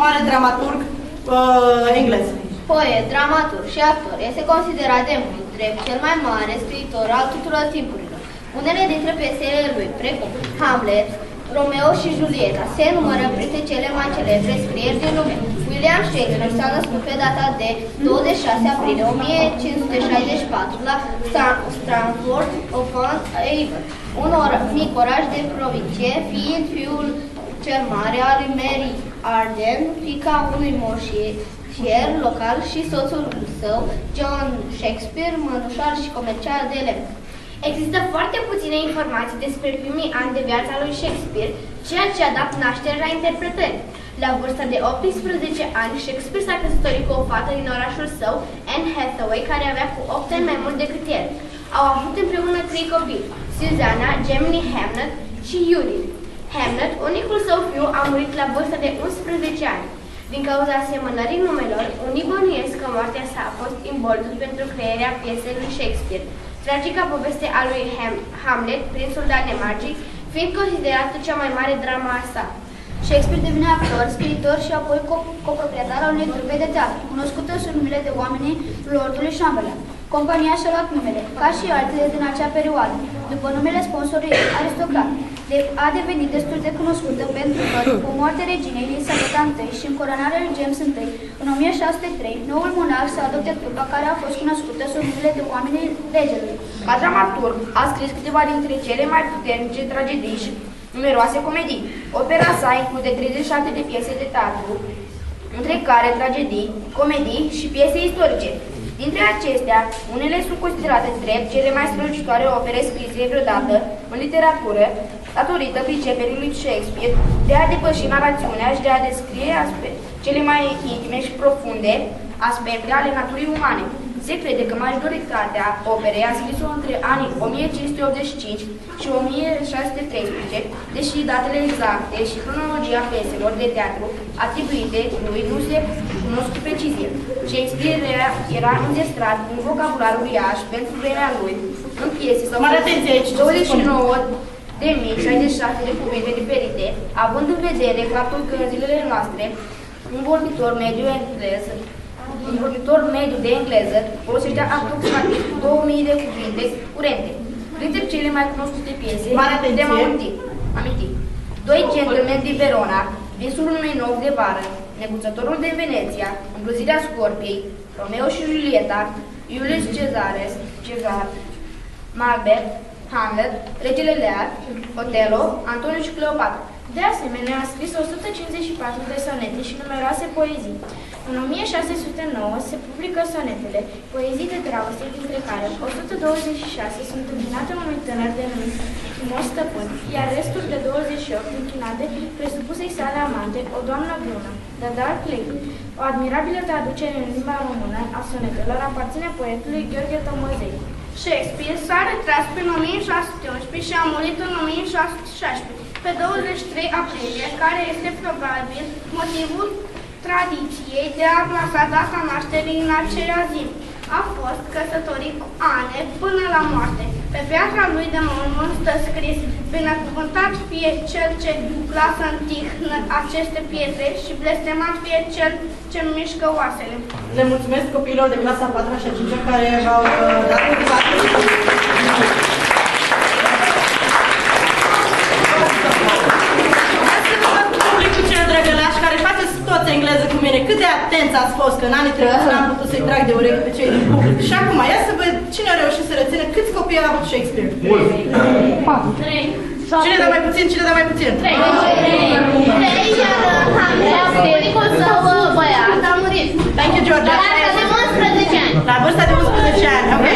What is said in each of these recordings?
mare dramaturg englez. Poet, dramaturg și actor, este considerat de mult drept cel mai mare scriitor al tuturor timpurilor. Unele dintre piesele lui, precum Hamlet, Romeo și Julieta, se numără printre cele mai celebre scrieri din lume. William Shakespeare s-a născut pe data de 26 aprilie 1564 la Stratford-upon-Avon, un mic oraș de provincie, fiind fiul cel mare al lui Mary Arden, fiica unui moșier local, și soțul său, John Shakespeare, mănușar și comercial de lemn. Există foarte puține informații despre primii ani de viața lui Shakespeare, ceea ce a dat naștere la interpretări. La vârsta de 18 ani, Shakespeare s-a căsătorit cu o fată din orașul său, Anne Hathaway, care avea cu 8 ani mai mult decât el. Au avut împreună 3 copii, Susanna, Gemini Hamlet și Judith. Hamlet, unicul său fiu, a murit la vârsta de 11 ani. Din cauza asemănării numelor, unii bănuiesc că moartea sa a fost imboldul pentru crearea piesei lui Shakespeare. Tragica poveste a lui Hamlet, prințul Danemarcii, fiind considerată cea mai mare drama a sa. Shakespeare devine actor, scriitor și apoi coproprietar al unei trupe de teatru, cunoscută sub numele de oamenii Lordului Chamberlain. Compania și-a luat numele, ca și altele din acea perioadă, după numele sponsorului aristocrat. A devenit destul de cunoscută pentru că, după moartea reginei Elisabeta I și încoronarea lui James I, în 1603, noul monarh să adopte trupa care a fost cunoscută sub numele de oamenii regelui. Ca dramaturg, a scris câteva dintre cele mai puternice tragedii și numeroase comedii. Opera sa include 37 de piese de teatru, între care tragedii, comedii și piese istorice. Dintre acestea, unele sunt considerate drept cele mai strălucitoare opere scrise vreodată în literatură, datorită priceperii lui Shakespeare de a depăși narațiunea și de a descrie cele mai intime și profunde aspecte ale naturii umane. Se crede că majoritatea operei a scris-o între anii 1585 și 1613, deși datele exacte și cronologia pieselor de teatru atribuite lui nu se cunosc cu precizie. Shakespeare era înzestrat un vocabular uriaș pentru vremea lui. În piese sau 29.066 de cuvinte diferite, având în vedere faptul că în zilele noastre un vorbitor mediu de engleză folosește aproximativ 2000 de cuvinte curente. Printre cele mai cunoscute piese putem aminti Doi gentlemen din Verona, Visul unui nov de vară, Neguțătorul de Veneția, Îmbluzirea Scorpiei, Romeo și Julieta, Iulius Cezar, Macbeth, Hamlet, Regele Lear, Otelo, Antoniu și Cleopatra. De asemenea, a scris 154 de sonete și numeroase poezii. În 1609 se publică sonetele, poezii de dragoste, dintre care 126 sunt închinate unui tânăr denumit Frumos Stăpân, iar restul de 28 închinate presupusei sale amante, o doamnă brună, The Dark Lady. O admirabilă traducere în limba română a sonetelor aparține poetului Gheorghe Tămăzei. Shakespeare s-a retras prin 1611 și a murit în 1616, pe 23 aprilie, care este probabil motivul tradiției de a plasa data nașterii în aceea zi. A fost căsătorit cu Anne până la moarte. Pe piatra lui de mormânt stă scris: binecuvântat fie cel ce lasă în tihnă aceste pietre și blestemat fie cel ce mișcă oasele. Le mulțumesc copiilor de clasa 4 și a 5 care v-au dat motivație. Toți engleză cu mine, cât de atenți ați fost, că în anii trecuți n-am putut să-i trag de urechi pe cei din public. Și acum, ia să văd cine a reușit să rețină câți copii a avut Shakespeare. 4. 3. Cine dă mai puțin, cine dă mai puțin? 3. Unicul său băiat a murit. Thank you, Georgia. La vârsta de 11 ani. La vârsta de 11 ani, ok.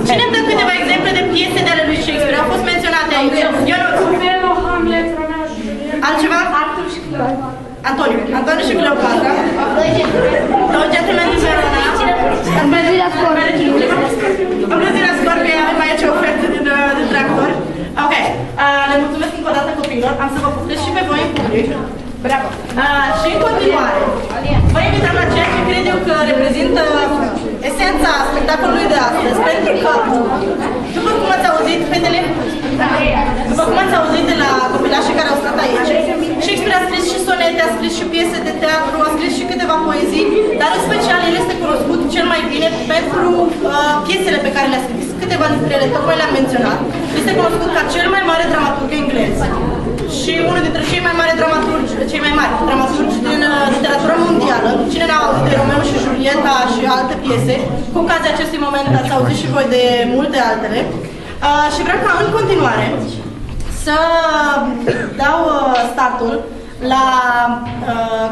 Cine îmi dă câteva exemple de piese de ale lui Shakespeare? Au fost menționate aici. Romeo, Hamlet, Romeo și Julieta. Altceva? Arthur și Cleopatra. Antoniu și Cleopatra. Doi gentlemen din Verona. Îmblăzirea Scorpiei. Avem aici o ofertă din tractor. Ok. Le mulțumesc încă o dată copiilor. Am să vă puftesc și pe voi în public. Bravo. Și în continuare, vă invităm la ceea ce cred eu că reprezintă esența spectacolului de astăzi. Pentru că, după cum ați auzit, fetele, după cum ați auzit de la copilașii care au stat aici, Shakespeare a scris și sonete, a scris și piese de teatru, a scris poezii, dar în special el este cunoscut cel mai bine pentru piesele pe care le-a scris. Câteva dintre ele tocmai le-am menționat. Este cunoscut ca cel mai mare dramaturg englez și unul dintre cei mai mari dramaturgi din literatura mondială. Cine n-a auzit de Romeo și Julieta și alte piese, cu ocazia acestui moment ați auzit și voi de multe altele. Și vreau ca în continuare să dau startul la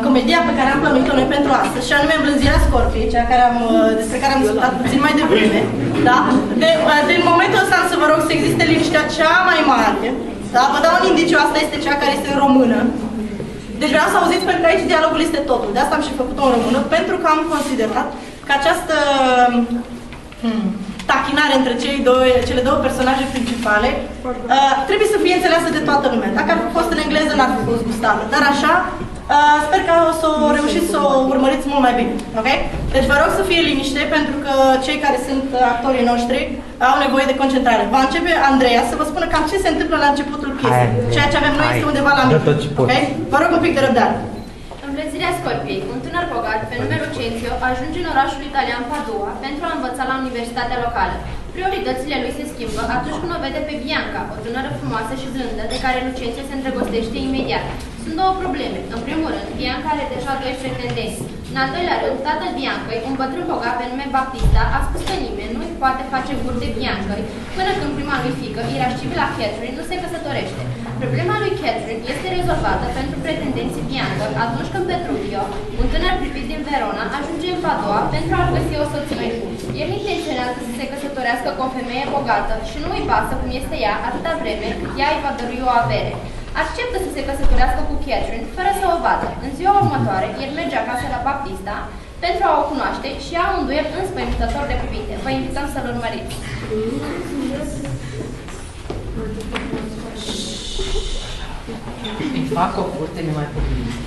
comedia pe care am plănuit-o noi pentru astăzi, și anume Îmblânzirea Scorpiei, cea despre care am discutat puțin mai devreme. Da? Din momentul ăsta să vă rog să existe liniștea cea mai mare. Da? Vă dau un indiciu, asta este cea care este în română. Deci vreau să auziți, pentru că aici dialogul este totul. De asta am și făcut-o în română, pentru că am considerat că această tachinare între cele două personaje principale trebuie să fie înțeleasă de toată lumea. Dacă ar fi fost în engleză, n-ar fi fost gustabilă. Dar așa, sper că o să reușiți să o urmăriți mult mai bine. Okay? Deci vă rog să fie liniște, pentru că cei care sunt actorii noștri au nevoie de concentrare. Va începe Andreea să vă spună cam ce se întâmplă la începutul piesei. Ceea ce avem noi este undeva la mijloc. Okay? Vă rog un pic de răbdare. Îmblânzirea Scorpiei. Un tânăr bogat, pe nume Lucentio, ajunge în orașul italian Padua pentru a învăța la universitatea locală. Prioritățile lui se schimbă atunci când o vede pe Bianca, o tânără frumoasă și blândă, de care Lucentio se îndrăgostește imediat. Sunt două probleme. În primul rând, Bianca are deja 2 pretendenți. În al doilea rând, tatăl Biancăi, un bătrân bogat pe nume Baptista, a spus că nimeni nu îi poate face gură de Biancăi până când prima lui fiică, irascibila Catherine, nu se căsătorește. Problema lui Catherine este rezolvată pentru pretendenții Bianca atunci când Petruchio, un tânăr privit din Verona, ajunge în Padua pentru a-și găsi o soție. El intenționează să se căsătorească cu o femeie bogată și nu îi pasă cum este ea atâta vreme cât ea îi va dărui o avere. Acceptă să se căsătorească cu Catherine fără să o vadă. În ziua următoare, el merge acasă la Baptista pentru a o cunoaște și au un duel înspăimântător de cuvinte. Vă invităm să-l urmăriți. Îi fac o curte nemaipomenită.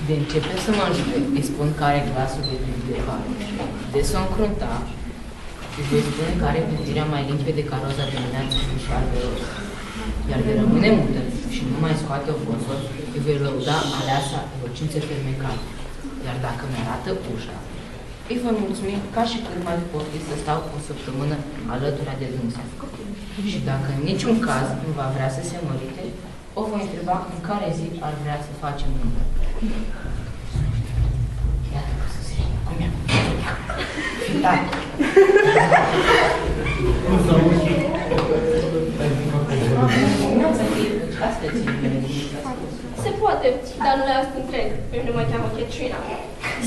De începe să mă înjurec, îi spun că are glasul de pare. De s-o încrunta, îi spune că are gândirea mai limpede ca roza dimineață și albe roz. Iar de rămâne mută și nu mai scoate o fosfor, îi voi lăuda aleasa elocințe fermecate. Iar dacă mi-arată ușa, îi voi mulțumi ca și când mai pot să stau o săptămână alături de dânsa. Și dacă în niciun caz nu va vrea să se mărite, o voi întreba în care zi ar vrea să facem nuntă. Iată că să se cum e? Fitat! Se poate, dar nu le las întreg. Pe mine mă cheamă Catrina.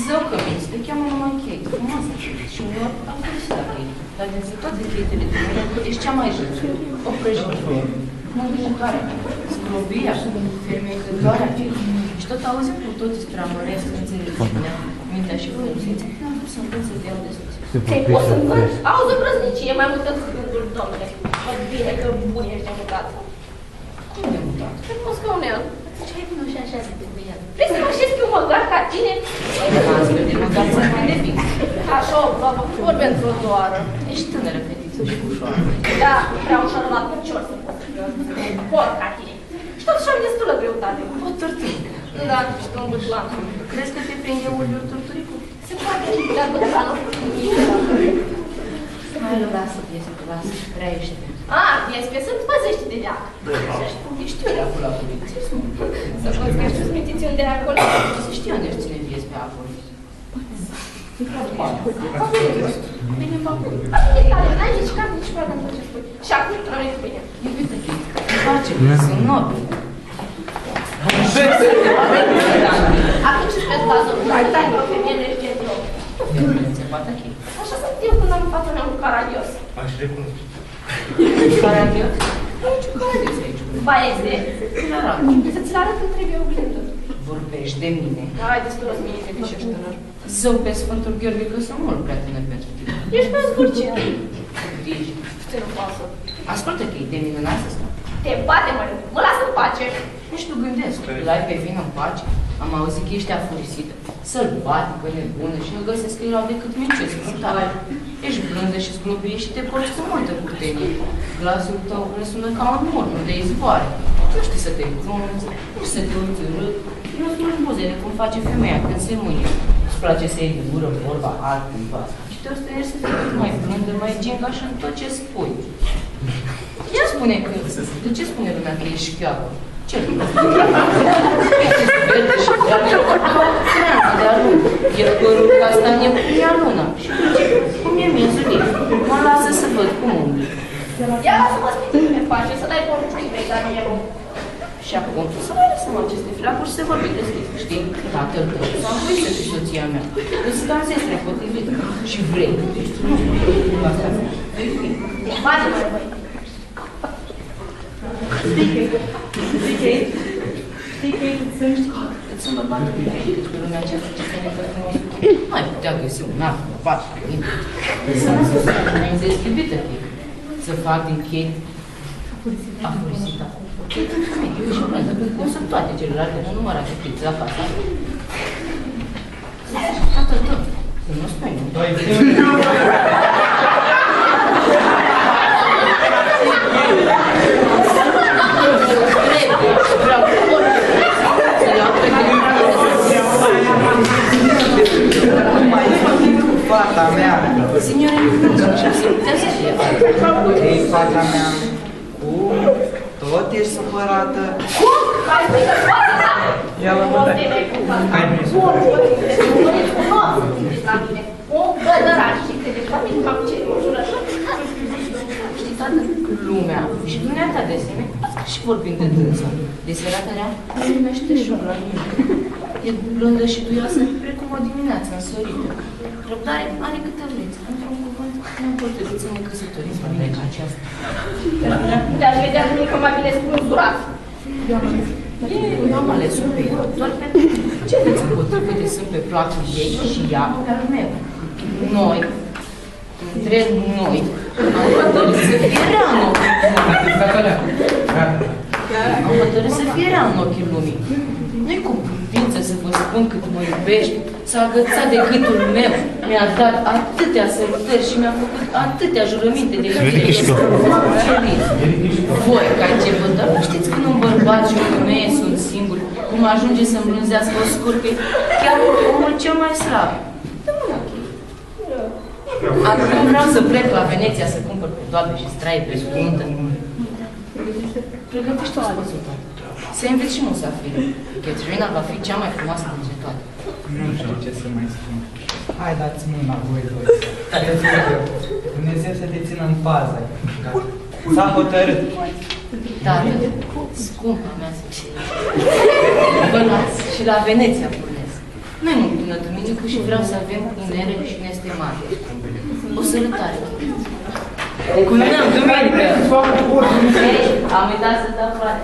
Zău că minți, te cheamă numai Kate, frumoasă și uneori am crezut la Kate, dar dintre toate Kate-ele de mine, ești cea mai jos, o prăjitoare, mângâitoare, scrobia, fermecătoarea și tot auzim cu toți despre amăresc, înțelepciunea, mintea și frumusețea. N-am vrut să învăț să te iau de sus. Ți-ai poți să învăț? Auzi o brăznicie, mai multă gânduri, domnule. Mă bine că bun ești de mutat. Cum de mutat? Te poți ca un el. Ce ai vinut și așa să te băiat? Vrei să mă așez pe un măgar ca tine? Astfel de măgar să mă de bine. Așa, babă, vorbe într-o doară. Ești tânără, fetiță și ușoară. Da, vreau ușor la picior să pot ca tine. Și totuși am destulă greutate. O torturică. Da, și tu un bătlan. Crezi că te prinde ulbiul torturicul? Se poate, dar bătlanul Hai, lasă piesă, lasă, prea ești. Este să-ți păzești de deac. Ești eu de acolo la poliție. Să știți că știu smitițiuni de acolo. Să știu unde își ține viezi pe acolo. Bine, mă pun. Bine, tare, n-ai nici cap, nici pradă în tot ce spui. Și acum rămâneți bine. Iubite, Kate, face, sunt nobili. Atunci îți pe bazul, ai o femeie energetică. Se poate Kate. Așa sunt eu când am în fața mea un caragios. Aș recunosc. Caragios? Nu e niciun caragios aici. Ba este. Cum arată? Să-ți arăt când trebuie oglindă. Vorbești de mine. Hai, destul să mie, că ești tânăr. Zău pe Sfântul Gheorghe că sunt mult prea tânăr pentru tine. Ești pe zburcit. Ești. Ce nu pasă. Ascultă că e de minunat să stau. Te bate, mă lasă în pace. Nu știu, gândesc. Îl ai pe vină în pace. Am auzit că ești afurisită, sălbatică, nebună și îl găsesc că erau decât mincios, brutale. Ești blândă și zglobie și te porți cu multă curtenie. Glasul tău răsună ca un murmur de izvoare. Nu știi să te îngrunți, nici să te uiți urât. Nu spui buzele cum face femeia când se mânie. îți place să iei de gură vorba altcuiva și te ostenezi să fii mai blândă, mai gingașă în tot ce spui. Ea spune că, de ce spune lumea că ești șchioapă? Ce? Ești verde și verde, creanță de alun, e părul castanie cu ea luna și cum e miezul ei. Mă lasă să văd cum umbli. Ia lasă-mă spune ce face, să dai poruncii vrei, dar nu e bun. Și acum, să mai lăsăm aceste filacuri să vorbim deschis, știi? Tatăl tău s-a învoit să fii soția mea. Îți dansezi nepotrivit și vrei. Bate-mă, băi. Știi că sunt Îți sunt bărbatul decât pe lumea aceasta ce se nepătrânește. Mai putea găsi un alt bărbat cu mine. Să lasă să organizezi iubită fie. Să fac din chei afurisita. Chei din familie și blândă, cum sunt toate celelalte nenumărate fițe la casa. Tatăl tău, să nu spui nu. Vreau să iau pe Fata mea! Signore, și putea să fie Ei, fata mea, cum? Tot ești supărată? Ia la mă, dai. Hai, nu ești supărată. Știi, toată lumea și dumneata de asemenea, și vorbind de dânsa, de serata rea, se numește Șuglămine. E blândă și duioasă, precum o dimineață însorită. Răbdare are câte vreți. Într-un cuvânt, nu pot decât să ne căsătoriți la vremea aceasta. Te-aș vedea că mai bine spânzurat. Eu am ales-o pe ea, doar pentru ce veți împotrivite sunt pe placul ei și ea pe al meu. Noi, între noi, am hotărât să fie rea în ochii lumii. Am hotărât să fie rea în ochii lumii. Nu-i cu putință să vă spun cât mă iubești, s-a agățat de gâtul meu, mi-a dat atâtea sărutări și mi-a făcut atâtea jurăminte de iubire. Voi, ca începător, nu știți când un bărbat și o femeie sunt singuri, cum ajunge să îmbrânzească o scurcă, chiar omul cel mai slab. Acum vreau să plec la Veneția să cumpăr doabe și straie pe spuntă. Pregătește-o spăsutat. Să invit și musafiri. Caterina va fi cea mai frumoasă dintre toate. Nu știu ce să mai spun. Hai, dați mâna voi doi. Dumnezeu să te țină în pază. S-a hotărât. Tată, scumpa mea să vă las și la Veneția pornesc. Noi mult până duminică și vreau să avem inere și nestemate. O sărutare. Cum ne-am duminică? Am uitat să dau frate.